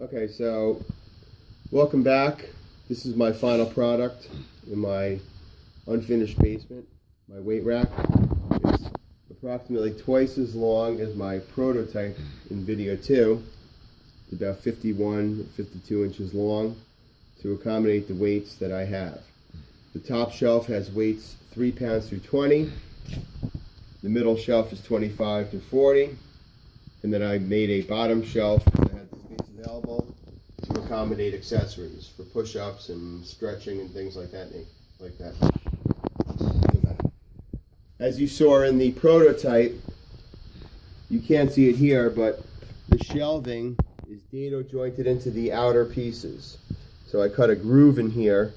Okay, so welcome back. This is my final product in my unfinished basement, my weight rack. It's approximately twice as long as my prototype in video 2. It's about 51, 52 inches long to accommodate the weights that I have. The top shelf has weights 3 pounds through 20. The middle shelf is 25 through 40. And then I made a bottom shelf that had the space available to accommodate accessories for push-ups and stretching and things like that. As you saw in the prototype, you can't see it here, but the shelving is dado jointed into the outer pieces. So I cut a groove in here,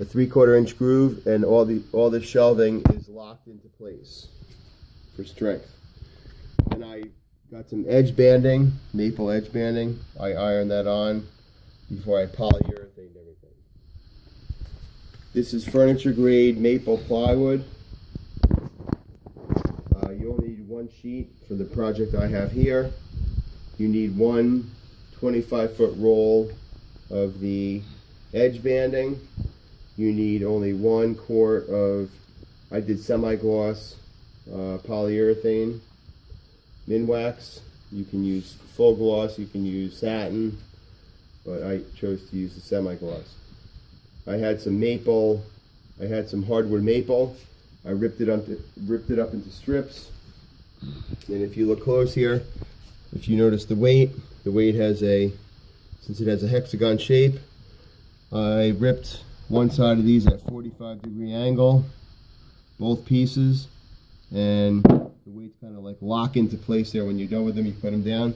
a 3/4 inch groove, and all the shelving is locked into place for strength. And I got some edge banding, maple edge banding. I ironed that on before I polyurethane everything. This is furniture grade maple plywood. You only need one sheet for the project I have here. You need one 25-foot roll of the edge banding. You need only 1 quart of, I did semi-gloss polyurethane Minwax. You can use full gloss, you can use satin, but I chose to use the semi-gloss. I had some maple, I had some hardwood maple. I ripped it up into strips. And if you look close here, if you notice the weight has since it has a hexagon shape, I ripped one side of these at 45-degree angle, both pieces, and the weights kind of like lock into place there. When you're done with them, you put them down.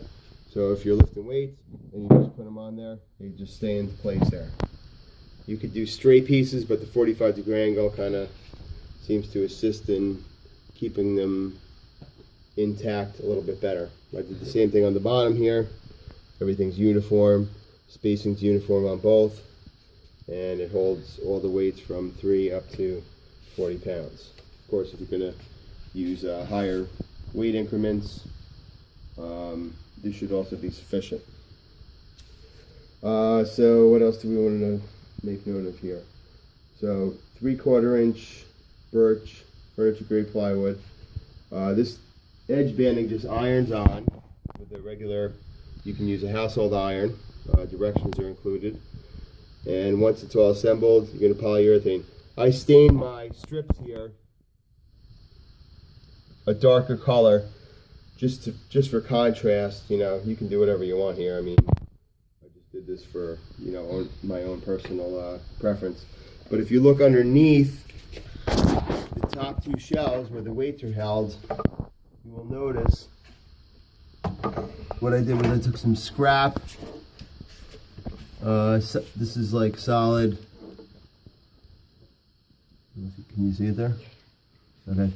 So if you're lifting weights and you just put them on there, they just stay into place there. You could do straight pieces, but the 45-degree angle kind of seems to assist in keeping them intact a little bit better. I did the same thing on the bottom here. Everything's uniform, spacing's uniform on both, and it holds all the weights from 3 up to 40 pounds. Of course, if you're going to use higher weight increments, this should also be sufficient. So what else do we want to make note of here? So 3/4 inch birch furniture grade plywood. This edge banding just irons on with a regular, you can use a household iron. Directions are included. And once it's all assembled, you're going to polyurethane. I stained my strips here a darker color, just for contrast. You know, you can do whatever you want here. I mean, I just did this for, you know, my own personal preference. But if you look underneath the top 2 shelves where the weights are held, you will notice what I did was I took some scrap. This is like solid. Can you see it there? Okay.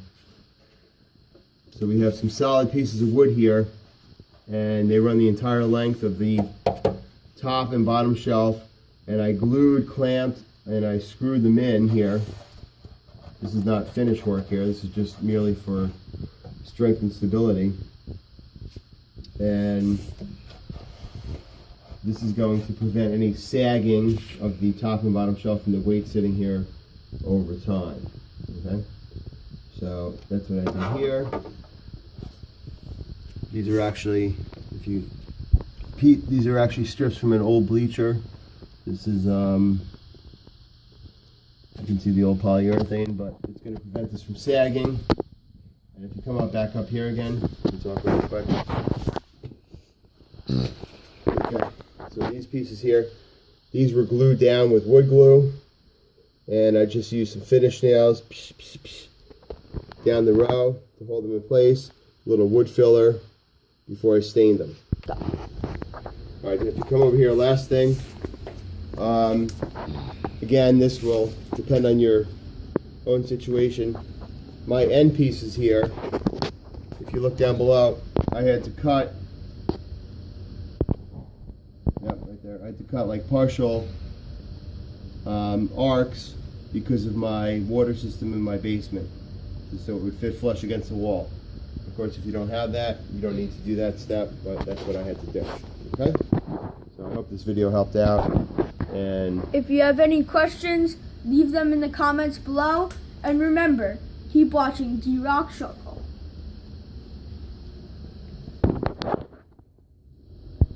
So we have some solid pieces of wood here, and they run the entire length of the top and bottom shelf, and I glued, clamped, and I screwed them in here. This is not finished work here, this is just merely for strength and stability. And this is going to prevent any sagging of the top and bottom shelf and the weight sitting here over time. Okay? So that's what I did here. These are actually, these are actually strips from an old bleacher. This is, you can see the old polyurethane, but it's going to prevent this from sagging. And if you come back up here again, we can talk really quick. Okay, so these pieces here, these were glued down with wood glue, and I just used some finish nails down the row to hold them in place, a little wood filler before I stained them. Alright, if you come over here, last thing, again, this will depend on your own situation. My end pieces here, if you look down below, I had to cut, right there, I had to cut like partial arcs because of my water system in my basement, so it would fit flush against the wall. Of course, if you don't have that, you don't need to do that step, but that's what I had to do. Okay? hope this video helped out. And if you have any questions, leave them in the comments below. And remember, keep watching D-Rock Circle.